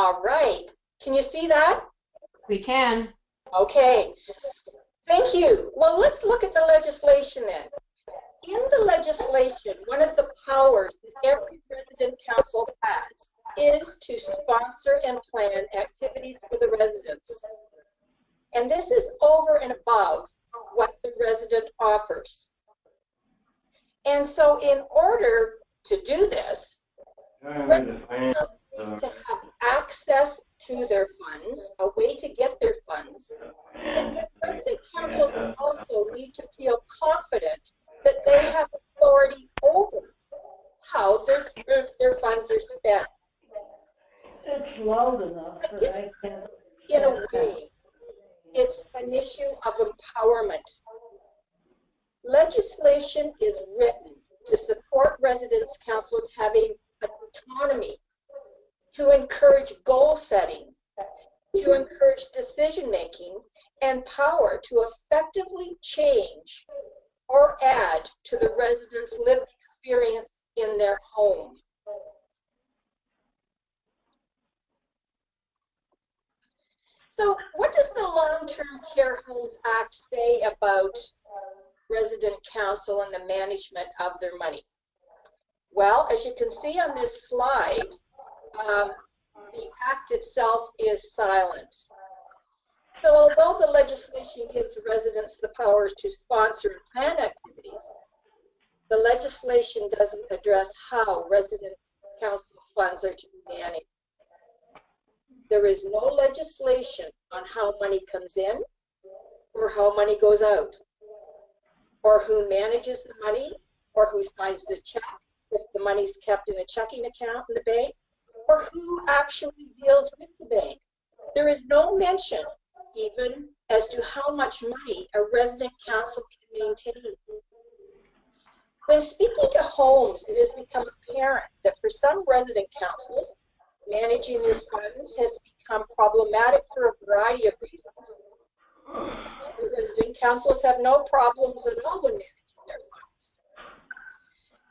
All right. Can you see that? We can. Okay. Thank you. Well, let's look at the legislation then. In the legislation, one of the powers that every resident council has is to sponsor and plan activities for the residents. And this is over and above what the resident offers. And so in order to do this, residents need to have access to their funds, a way to get their funds. And the resident councils also need to feel confident that they have authority over how their funds are spent. It's loud enough, but I can't. In a way, it's an issue of empowerment. Legislation is written to support residents' councils having autonomy, to encourage goal setting, to encourage decision making, and power to effectively change or add to the residents' lived experience in their home. So what does the Long-Term Care Homes Act say about resident council and the management of their money? Well, as you can see on this slide, the act itself is silent. So although the legislation gives residents the powers to sponsor and plan activities, the legislation doesn't address how resident council funds are to be managed. There is no legislation on how money comes in or how money goes out, or who manages the money, or who signs the check if the money's kept in a checking account in the bank, or who actually deals with the bank. There is no mention even as to how much money a resident council can maintain. When speaking to homes, it has become apparent that for some resident councils, managing their funds has become problematic for a variety of reasons. Other resident councils have no problems at all when managing their funds.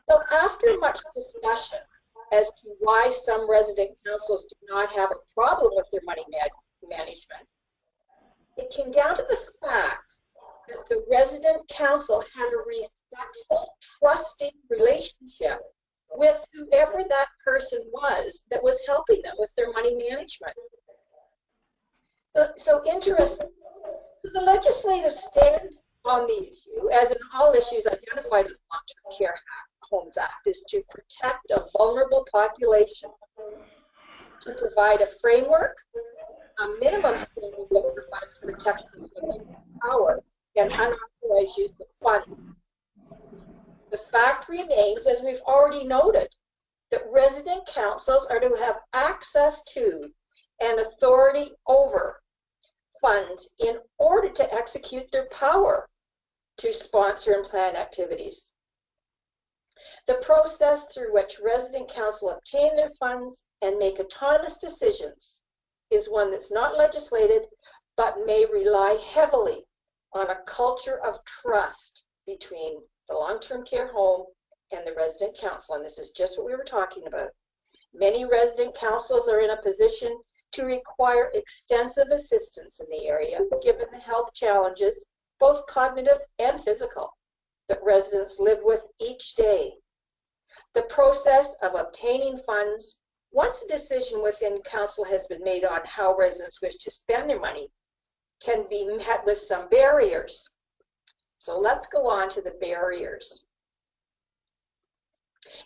So after much discussion as to why some resident councils do not have a problem with their money management, it came down to the fact that the resident council had a respectful, trusting relationship with whoever that person was that was helping them with their money management. So interesting. So the legislative stand on the issue, as in all issues identified in the Long-Term Care Homes Act, is to protect a vulnerable population, to provide a framework, a minimum standard that provides protection from power and unauthorized use of funds. The fact remains, as we've already noted, that resident councils are to have access to and authority over funds in order to execute their power to sponsor and plan activities. The process through which resident council obtain their funds and make autonomous decisions is one that's not legislated, but may rely heavily on a culture of trust between the long-term care home and the resident council. And this is just what we were talking about. Many resident councils are in a position to require extensive assistance in the area, given the health challenges, both cognitive and physical, that residents live with each day. The process of obtaining funds, once a decision within council has been made on how residents wish to spend their money, can be met with some barriers. So let's go on to the barriers.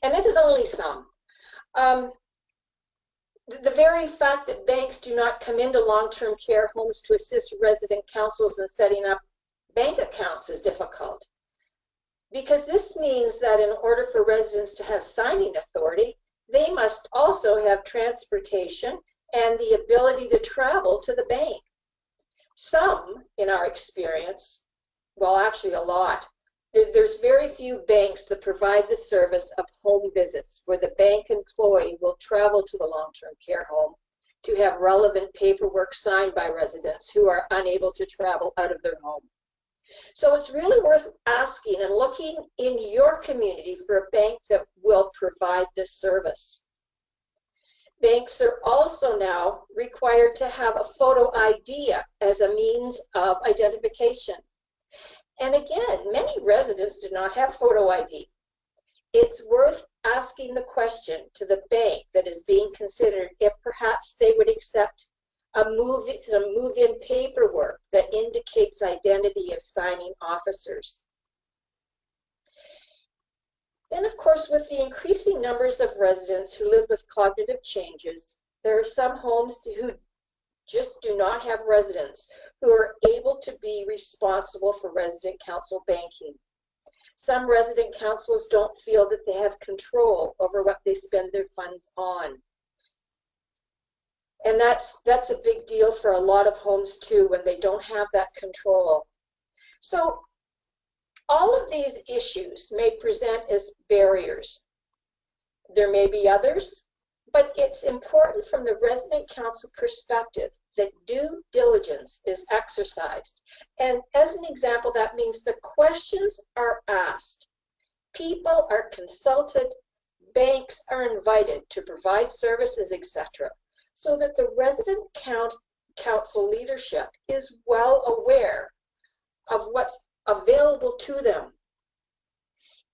And this is only some. The very fact that banks do not come into long-term care homes to assist resident councils in setting up bank accounts is difficult, because this means that in order for residents to have signing authority, they must also have transportation and the ability to travel to the bank. Some, in our experience, well, actually a lot, there's very few banks that provide the service of home visits where the bank employee will travel to the long-term care home to have relevant paperwork signed by residents who are unable to travel out of their home. So it's really worth asking and looking in your community for a bank that will provide this service. Banks are also now required to have a photo ID as a means of identification. And again, many residents do not have photo ID. It's worth asking the question to the bank that is being considered if perhaps they would accept some move-in paperwork that indicates identity of signing officers. Then, of course, with the increasing numbers of residents who live with cognitive changes, there are some homes who just do not have residents who are able to be responsible for resident council banking. Some resident councils don't feel that they have control over what they spend their funds on. And that's a big deal for a lot of homes too, when they don't have that control. So all of these issues may present as barriers. There may be others, but it's important from the resident council perspective that due diligence is exercised. And as an example, that means the questions are asked, people are consulted, banks are invited to provide services, etc., so that the resident council leadership is well aware of what's available to them.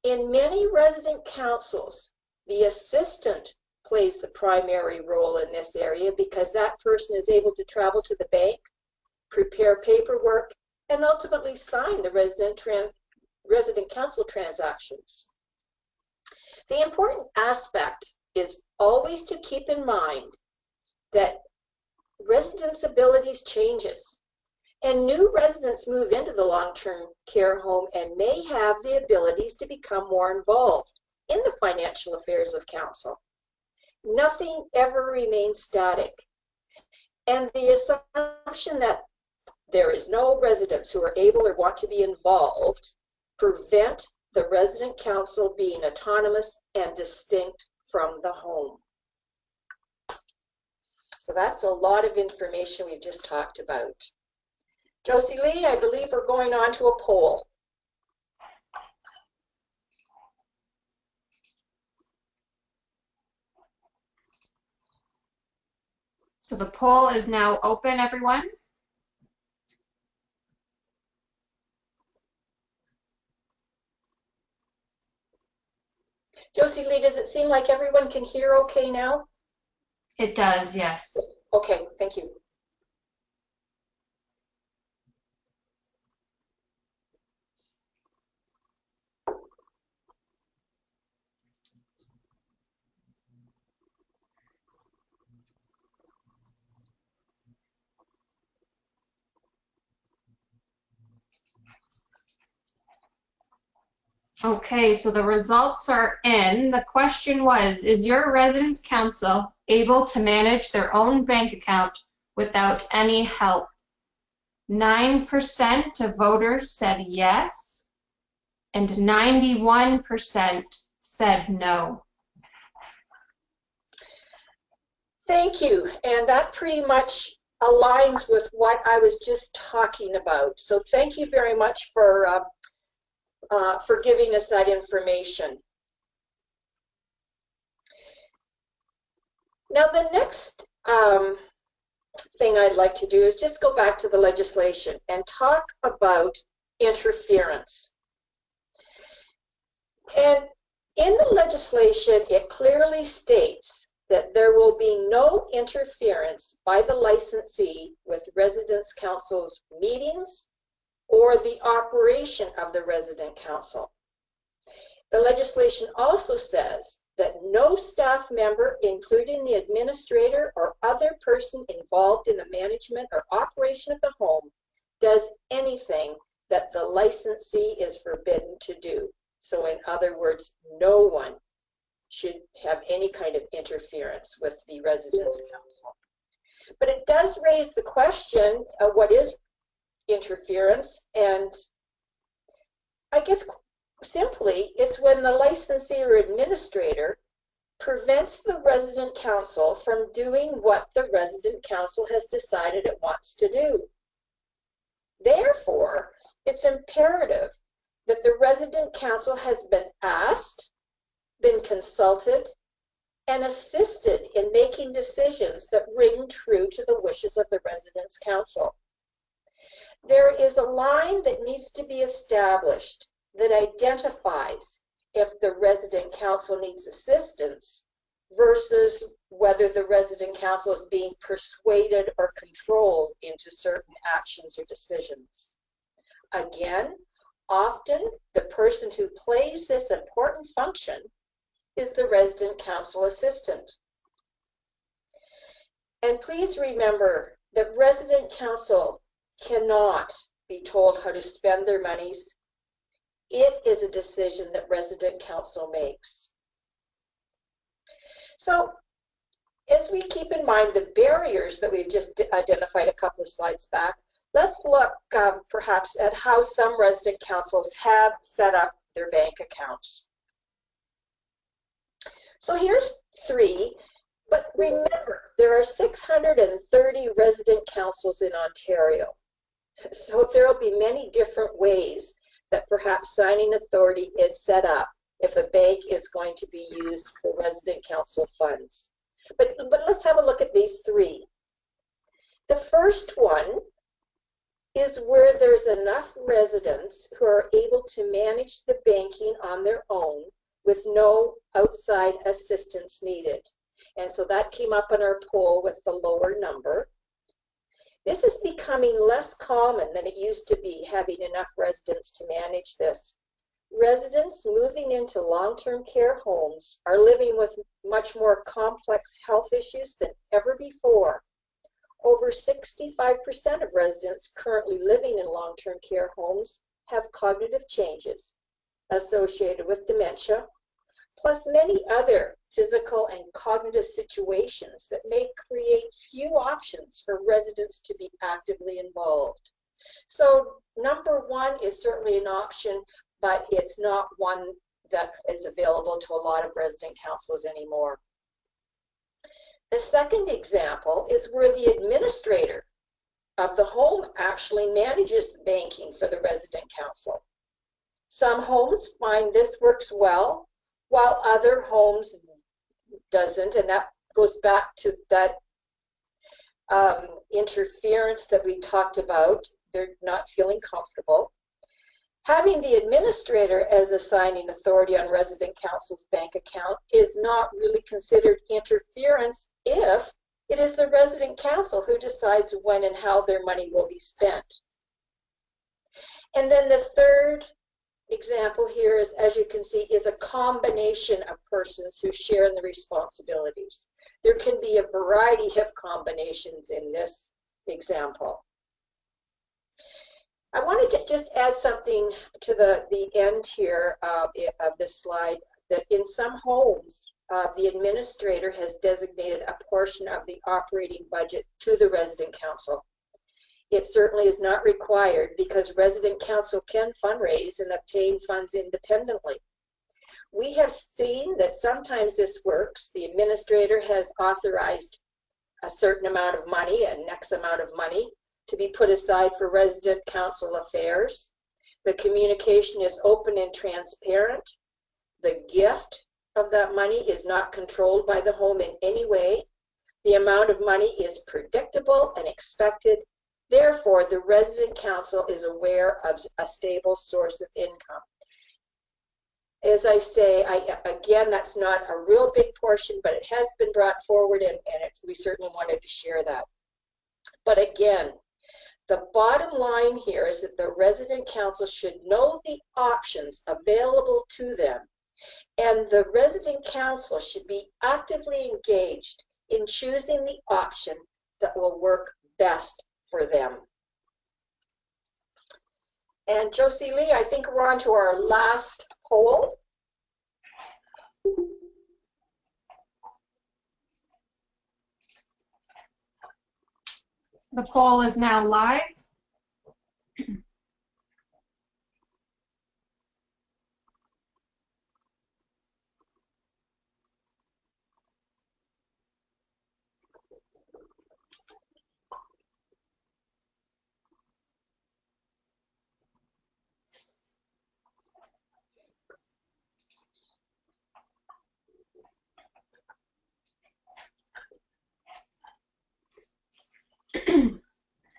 In many resident councils, the assistant plays the primary role in this area because that person is able to travel to the bank, prepare paperwork, and ultimately sign the resident council transactions. The important aspect is always to keep in mind that residents' abilities changes, and new residents move into the long-term care home and may have the abilities to become more involved in the financial affairs of council. Nothing ever remains static. And the assumption that there is no residents who are able or want to be involved prevent the resident council being autonomous and distinct from the home. So that's a lot of information we've just talked about. Josie Lee, I believe we're going on to a poll. So the poll is now open, everyone. Josie Lee, does it seem like everyone can hear okay now? It does, yes. Okay, thank you. Okay, so the results are in. The question was, is your residence council able to manage their own bank account without any help? 9% of voters said yes, and 91% said no. Thank you, and that pretty much aligns with what I was just talking about. So thank you very much for giving us that information. Now the next thing I'd like to do is just go back to the legislation and talk about interference. And in the legislation, it clearly states that there will be no interference by the licensee with residence council's meetings or the operation of the resident council. The legislation also says that no staff member, including the administrator or other person involved in the management or operation of the home, does anything that the licensee is forbidden to do. So in other words, no one should have any kind of interference with the residence council. But it does raise the question of what is interference, and I guess simply it's when the licensee or administrator prevents the resident council from doing what the resident council has decided it wants to do. Therefore, it's imperative that the resident council has been asked, been consulted, and assisted in making decisions that ring true to the wishes of the residents' council. There is a line that needs to be established that identifies if the resident council needs assistance versus whether the resident council is being persuaded or controlled into certain actions or decisions. Again, often the person who plays this important function is the resident council assistant. And please remember that resident council cannot be told how to spend their monies. It is a decision that resident council makes. So as we keep in mind the barriers that we've just identified a couple of slides back, let's look perhaps at how some resident councils have set up their bank accounts. So here's 3, but remember, there are 630 resident councils in Ontario. So there will be many different ways that perhaps signing authority is set up if a bank is going to be used for resident council funds. But let's have a look at these 3. The first one is where there's enough residents who are able to manage the banking on their own with no outside assistance needed. And so that came up in our poll with the lower number. This is becoming less common than it used to be, having enough residents to manage this. Residents moving into long-term care homes are living with much more complex health issues than ever before. Over 65% of residents currently living in long-term care homes have cognitive changes associated with dementia, plus many other physical and cognitive situations that may create few options for residents to be actively involved. So number 1 is certainly an option, but it's not one that is available to a lot of resident councils anymore. The second example is where the administrator of the home actually manages the banking for the resident council. Some homes find this works well, while other homes doesn't, and that goes back to that interference that we talked about. They're not feeling comfortable. Having the administrator as a signing authority on resident council's bank account is not really considered interference if it is the resident council who decides when and how their money will be spent. And then the third example here is, as you can see, is a combination of persons who share in the responsibilities. There can be a variety of combinations in this example. I wanted to just add something to the end here of this slide, that in some homes, the administrator has designated a portion of the operating budget to the resident council. It certainly is not required because resident council can fundraise and obtain funds independently. We have seen that sometimes this works. The administrator has authorized a certain amount of money, an X amount of money, to be put aside for resident council affairs. The communication is open and transparent. The gift of that money is not controlled by the home in any way. The amount of money is predictable and expected. Therefore, the resident council is aware of a stable source of income. As I say, again, that's not a real big portion, but it has been brought forward, and we certainly wanted to share that. But again, the bottom line here is that the resident council should know the options available to them, and the resident council should be actively engaged in choosing the option that will work best for them. And Josie Lee, I think we're on to our last poll. The poll is now live.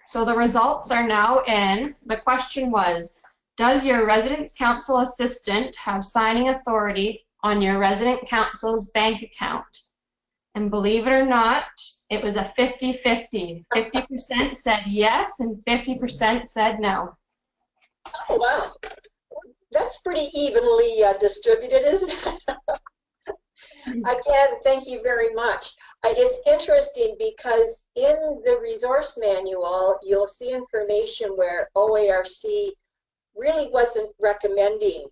So the results are now in. The question was, does your residence council assistant have signing authority on your resident council's bank account? And believe it or not, it was a 50-50. 50% said yes and 50% said no. Oh, wow. That's pretty evenly distributed, isn't it? Again, thank you very much. It's interesting because in the resource manual, you'll see information where OARC really wasn't recommending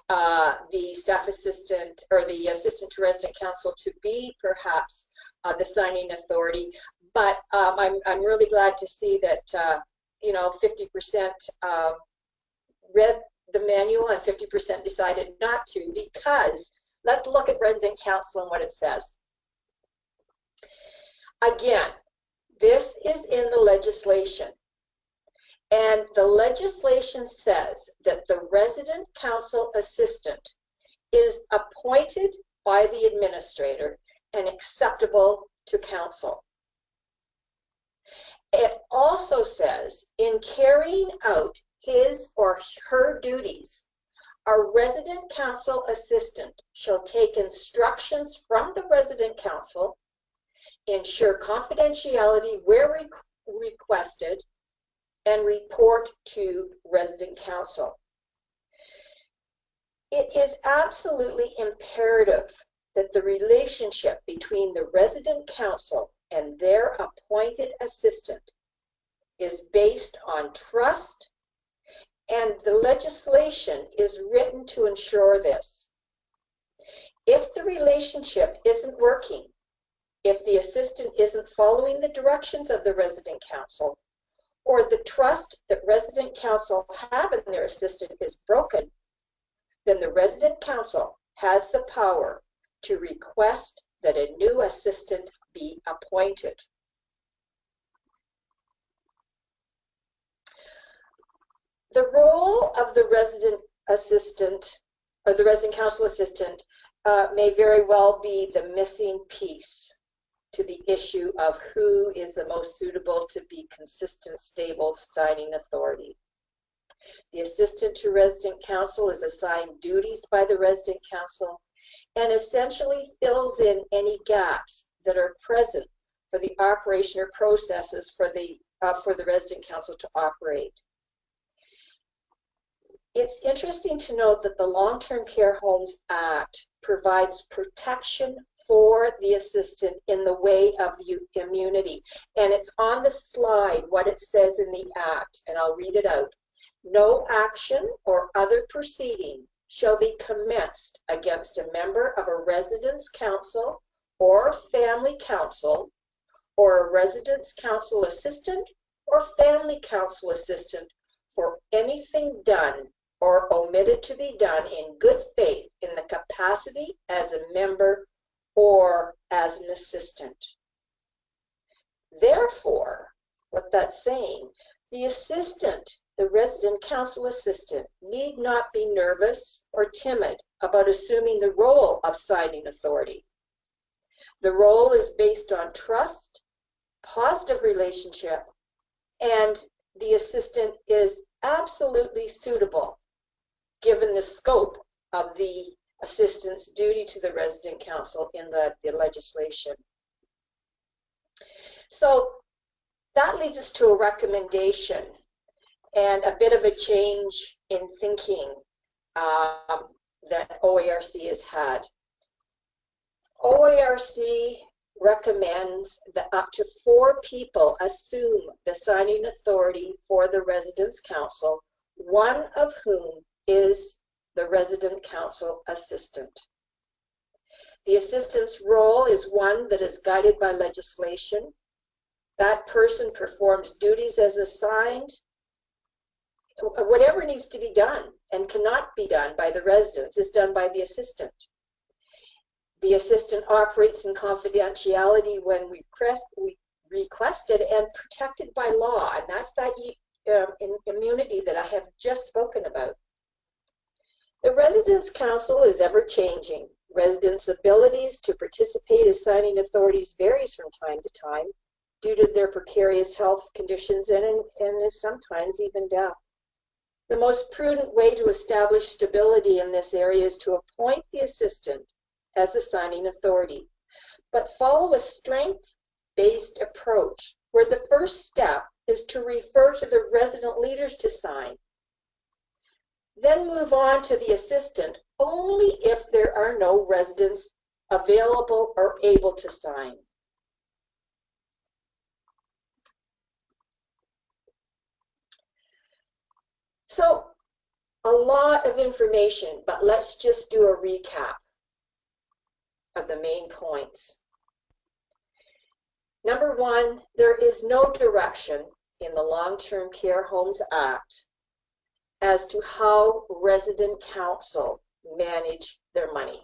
the staff assistant or the assistant to resident council to be perhaps the signing authority. But I'm really glad to see that, you know, 50% read the manual and 50% decided not to, because let's look at resident council and what it says. Again, this is in the legislation. And the legislation says that the resident council assistant is appointed by the administrator and acceptable to council. It also says in carrying out his or her duties, a resident council assistant shall take instructions from the resident council, ensure confidentiality where requested, and report to resident council. It is absolutely imperative that the relationship between the resident council and their appointed assistant is based on trust, and the legislation is written to ensure this. If the relationship isn't working, if the assistant isn't following the directions of the resident council, or the trust that resident council have in their assistant is broken, then the resident council has the power to request that a new assistant be appointed. The role of the resident assistant or the resident council assistant may very well be the missing piece to the issue of who is the most suitable to be consistent, stable signing authority. The assistant to resident council is assigned duties by the resident council and essentially fills in any gaps that are present for the operation or processes for the resident council to operate. It's interesting to note that the Long-Term Care Homes Act provides protection for the assistant in the way of immunity. And it's on the slide what it says in the Act, and I'll read it out. No action or other proceeding shall be commenced against a member of a residence council or family council, or a residence council assistant or family council assistant for anything done or omitted to be done in good faith in the capacity as a member or as an assistant. Therefore, what that's saying, the assistant, the resident council assistant, need not be nervous or timid about assuming the role of signing authority. The role is based on trust, positive relationship, and the assistant is absolutely suitable given the scope of the assistant's duty to the resident council in the legislation. So that leads us to a recommendation and a bit of a change in thinking that OARC has had. OARC recommends that up to 4 people assume the signing authority for the residence council, one of whom is the resident council assistant. The assistant's role is one that is guided by legislation. That person performs duties as assigned. Whatever needs to be done and cannot be done by the residents is done by the assistant. The assistant operates in confidentiality when requested and protected by law, and that's that immunity that I have just spoken about. The residence council is ever changing. Residents' abilities to participate as signing authorities varies from time to time. due to their precarious health conditions and sometimes even death. The most prudent way to establish stability in this area is to appoint the assistant as a signing authority, but follow a strength-based approach where the first step is to refer to the resident leaders to sign. Then move on to the assistant only if there are no residents available or able to sign. So, a lot of information, but let's just do a recap of the main points. Number one, there is no direction in the Long-Term Care Homes Act as to how resident council manage their money.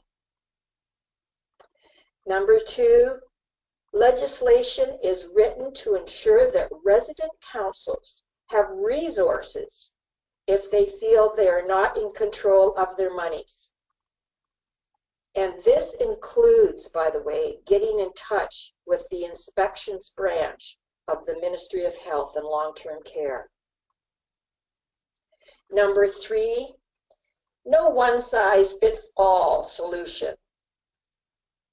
Number two, legislation is written to ensure that resident councils have resources if they feel they are not in control of their monies. And this includes, by the way, getting in touch with the inspections branch of the Ministry of Health and Long-Term Care. Number three, no one-size-fits-all solution.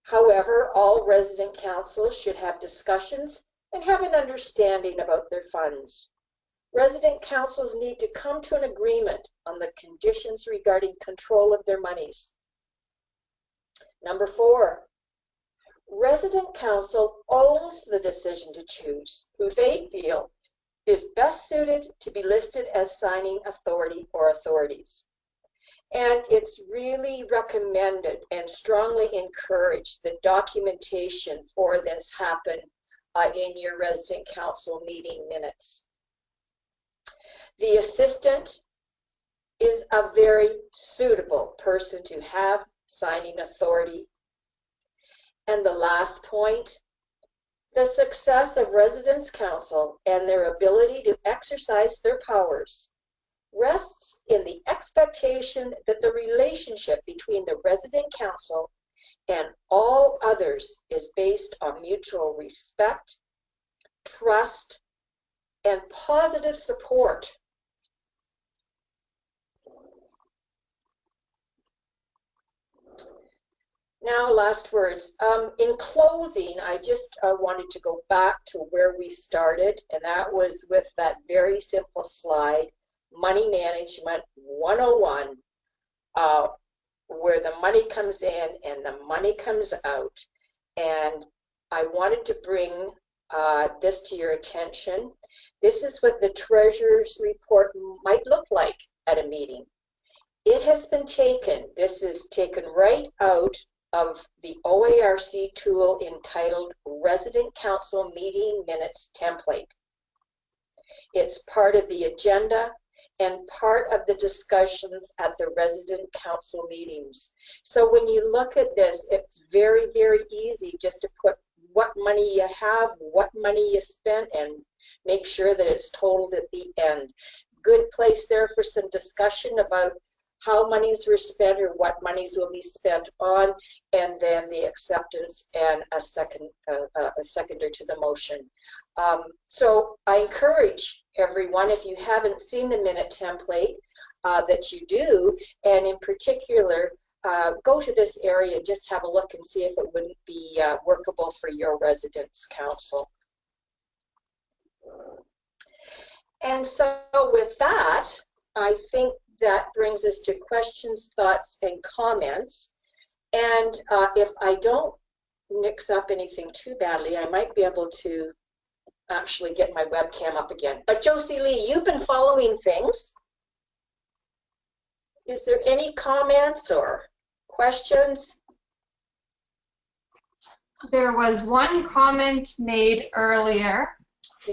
However, all resident councils should have discussions and have an understanding about their funds. Resident councils need to come to an agreement on the conditions regarding control of their monies. Number four, resident council owns the decision to choose who they feel is best suited to be listed as signing authority or authorities. And it's really recommended and strongly encouraged that documentation for this happen in your resident council meeting minutes. The assistant is a very suitable person to have signing authority. And the last point, the success of residents' council and their ability to exercise their powers rests in the expectation that the relationship between the resident council and all others is based on mutual respect, trust, and positive support. Now, last words. In closing, I just wanted to go back to where we started, and that was with that very simple slide, Money Management 101, where the money comes in and the money comes out. And I wanted to bring this to your attention. This is what the Treasurer's report might look like at a meeting. It has been taken, this is taken right out of the OARC tool entitled Resident Council Meeting Minutes Template. It's part of the agenda and part of the discussions at the resident council meetings. So when you look at this, it's very, very easy just to put what money you have, what money you spent, and make sure that it's totaled at the end. Good place there for some discussion about how monies were spent or what monies will be spent on, and then the acceptance and a seconder to the motion. So I encourage everyone, if you haven't seen the minute template, that you do, and in particular, go to this area and just have a look and see if it wouldn't be workable for your residents' council. And so with that, I think that brings us to questions, thoughts, and comments. And if I don't mix up anything too badly, I might be able to actually get my webcam up again. But Josie Lee, you've been following things. Is there any comments or questions? There was one comment made earlier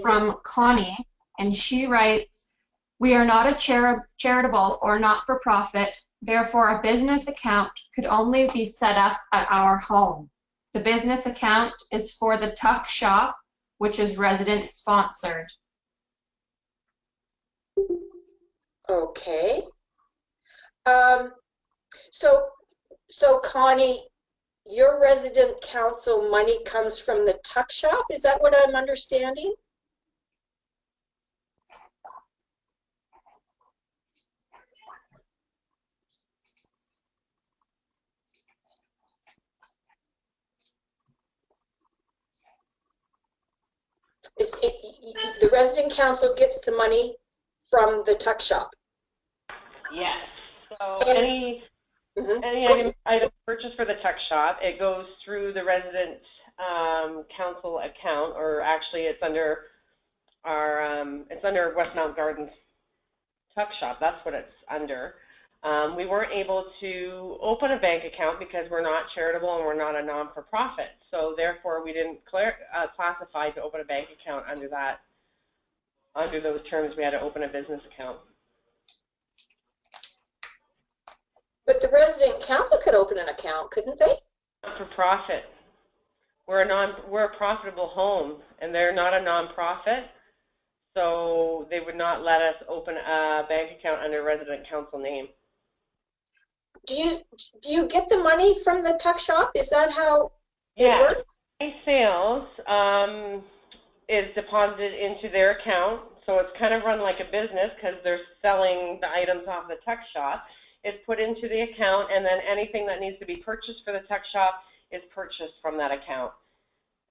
from Connie, and she writes, "We are not a charitable or not-for-profit, therefore a business account could only be set up at our home. The business account is for the Tuckshop, which is resident-sponsored." Okay. So Connie, your resident council money comes from the Tuckshop? Is that what I'm understanding? The resident council gets the money from the Tuckshop? Yes. So And, any item purchased for the Tuckshop, it goes through the resident council account, or actually it's under our Westmount Gardens Tuckshop. That's what it's under. We weren't able to open a bank account because we're not charitable and we're not a non-for-profit. So therefore, we didn't classify to open a bank account under that. Under those terms, we had to open a business account. but the resident council could open an account, couldn't they? Not-for-profit. We're a profitable home, and they're not a non-profit, so they would not let us open a bank account under resident council name. Do you get the money from the Tuckshop? Is that how it works? Yeah, sales is deposited into their account, so it's kind of run like a business because they're selling the items off the Tuckshop. It's put into the account, and then anything that needs to be purchased for the Tuckshop is purchased from that account.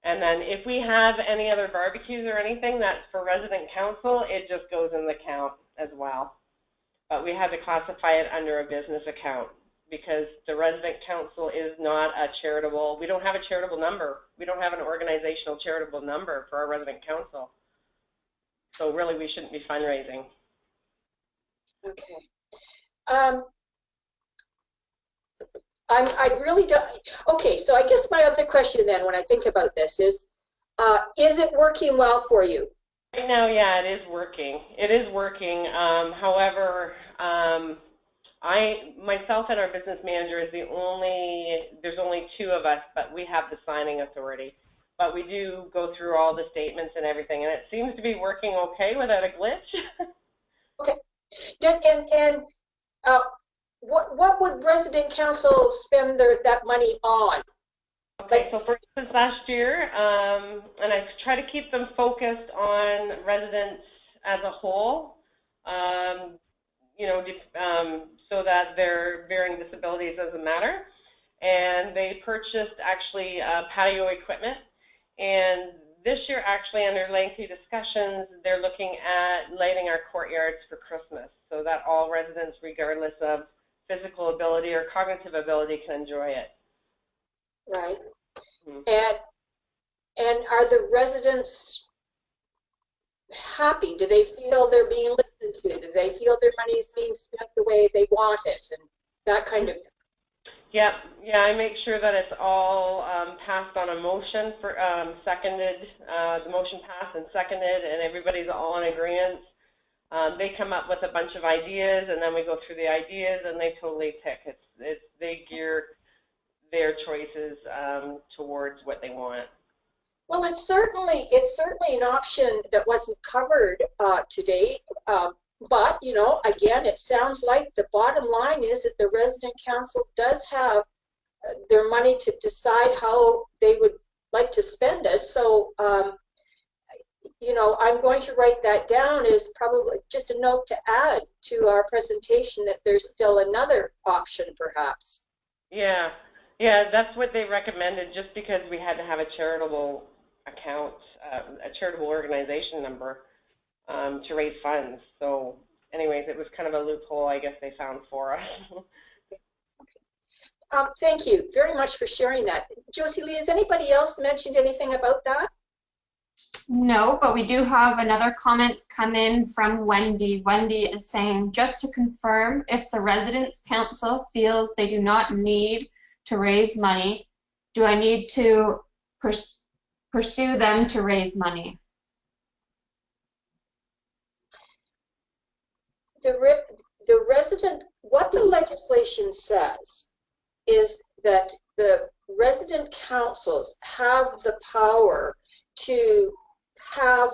And then if we have any other barbecues or anything that's for resident council, it just goes in the account as well. But we had to classify it under a business account because the resident council is not a charitable, we don't have a charitable number. We don't have an organizational charitable number for our resident council. So really we shouldn't be fundraising. Okay. I really don't, okay, so I guess my other question then when I think about this is it working well for you? Right now, yeah, it is working. It is working. However, myself and our business manager is there's only two of us, but we have the signing authority. But we do go through all the statements and everything, and it seems to be working okay without a glitch. Okay. What would resident council spend that money on? Okay, so for instance, last year, and I try to keep them focused on residents as a whole, so that their varying disabilities doesn't matter. And they purchased actually patio equipment. And this year, actually, under lengthy discussions, they're looking at lighting our courtyards for Christmas so that all residents, regardless of physical ability or cognitive ability, can enjoy it. Right. And are the residents happy? Do they feel they're being listened to? Do they feel their money is being spent the way they want it and that kind of thing? Yeah, I make sure that it's all passed on a motion for seconded, the motion passed and seconded, and everybody's all in agreement. They come up with a bunch of ideas, and then we go through the ideas, and they totally pick. They gear their choices towards what they want. Well, it's certainly an option that wasn't covered today. But, again, it sounds like the bottom line is that the resident council does have their money to decide how they would like to spend it. So, I'm going to write that down as probably just a note to add to our presentation that there's still another option, perhaps. Yeah, that's what they recommended, just because we had to have a charitable account, a charitable organization number to raise funds. So anyways, it was kind of a loophole, I guess, they found for us. Okay. Thank you very much for sharing that. Josie Lee, has anybody else mentioned anything about that? No, but we do have another comment come in from Wendy. Wendy is saying, just to confirm, if the residents council feels they do not need to raise money, do I need to pursue them to raise money? The resident, what the legislation says is that the resident councils have the power to have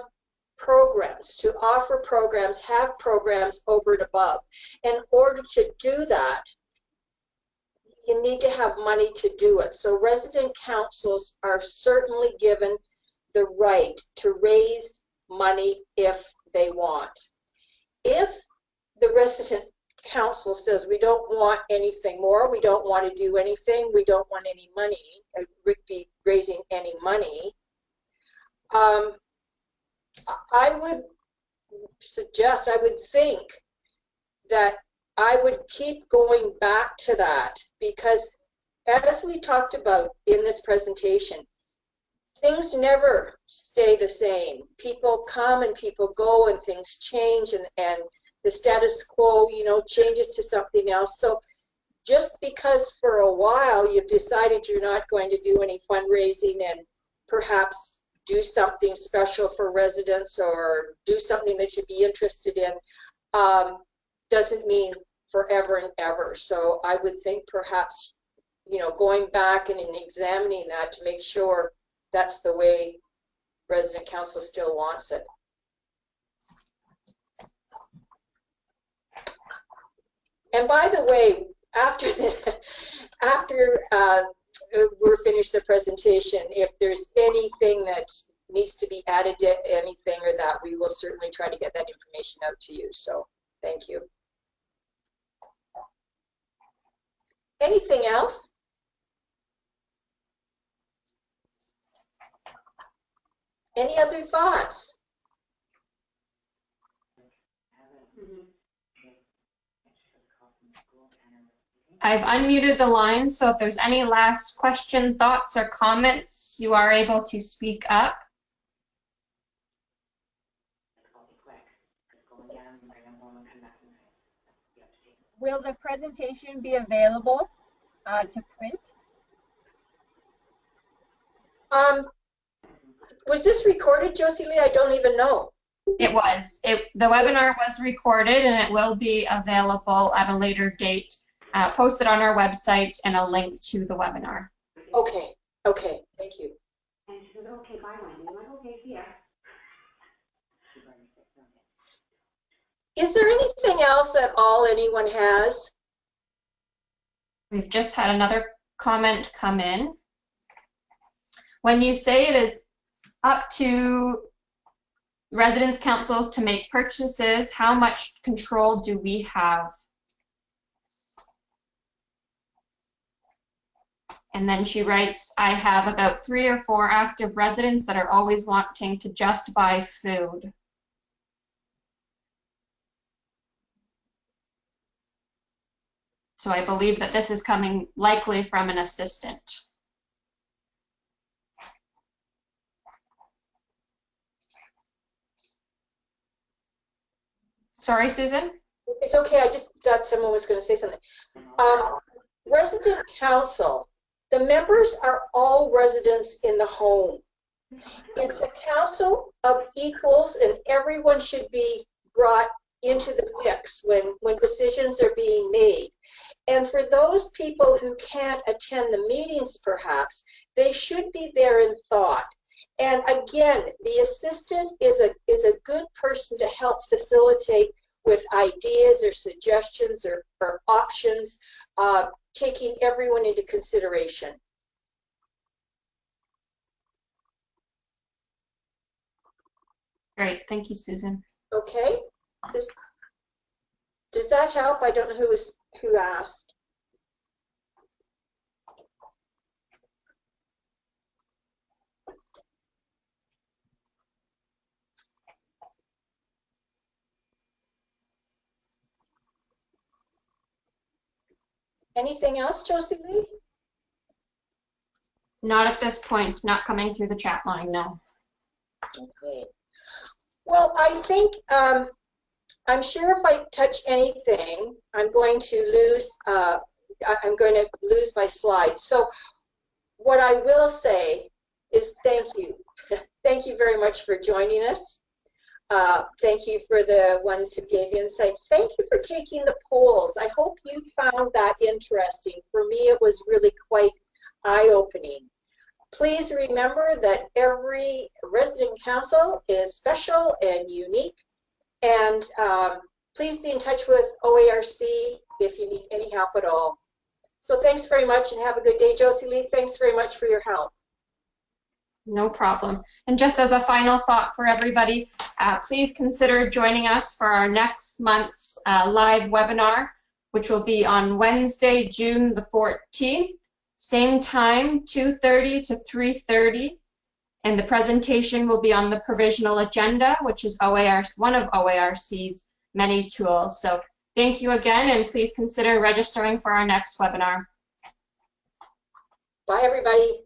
programs, to offer programs, have programs over and above. In order to do that, you need to have money to do it. So resident councils are certainly given the right to raise money if they want. If the resident council says we don't want anything more, we don't want to do anything, we don't want any money, be raising any money, I would suggest, I would think that I would keep going back to that, because as we talked about in this presentation, things never stay the same. People come and people go and things change, and the status quo, you know, changes to something else. So just because for a while you've decided you're not going to do any fundraising and perhaps do something special for residents or do something that you'd be interested in, doesn't mean forever and ever. So I would think perhaps, you know, going back and examining that to make sure that's the way resident council still wants it. And by the way, after we're finished the presentation, if there's anything that needs to be added to anything or that, we will certainly try to get that information out to you. So thank you. Anything else? Any other thoughts? I've unmuted the line, so if there's any last question, thoughts, or comments, you are able to speak up. Will the presentation be available to print? Was this recorded, Josie Lee? I don't even know. It was. The webinar was recorded, and it will be available at a later date, posted on our website, and a link to the webinar. Okay. Okay. Thank you. And she goes, okay, bye, Wendy. I'm like, okay, see ya. Is there anything else at all anyone has? We've just had another comment come in. When you say it is up to residence councils to make purchases, how much control do we have? And then she writes, I have about 3 or 4 active residents that are always wanting to just buy food. So I believe that this is coming likely from an assistant. Sorry, Susan? It's okay. I just thought someone was going to say something. Resident council, the members are all residents in the home. It's a council of equals, and everyone should be brought into the mix when decisions are being made. And for those people who can't attend the meetings, perhaps, they should be there in thought. And again, the assistant is a good person to help facilitate with ideas or suggestions or options, taking everyone into consideration. Great, thank you, Susan. Okay, does that help? I don't know who asked. Anything else, Josie Lee? Not at this point, not coming through the chat line, no. Okay. Well, I think, I'm sure if I touch anything, I'm going to lose my slides. So what I will say is thank you. Thank you very much for joining us. Thank you for the ones who gave insight. Thank you for taking the polls. I hope you found that interesting. For me, it was really quite eye-opening. Please remember that every resident council is special and unique. And please be in touch with OARC if you need any help at all. So thanks very much and have a good day. Josie Lee, thanks very much for your help. No problem. And just as a final thought for everybody, please consider joining us for our next month's live webinar, which will be on Wednesday, June the 14th, same time, 2:30 to 3:30. And the presentation will be on the provisional agenda, which is one of OARC's many tools. So thank you again, and please consider registering for our next webinar. Bye, everybody.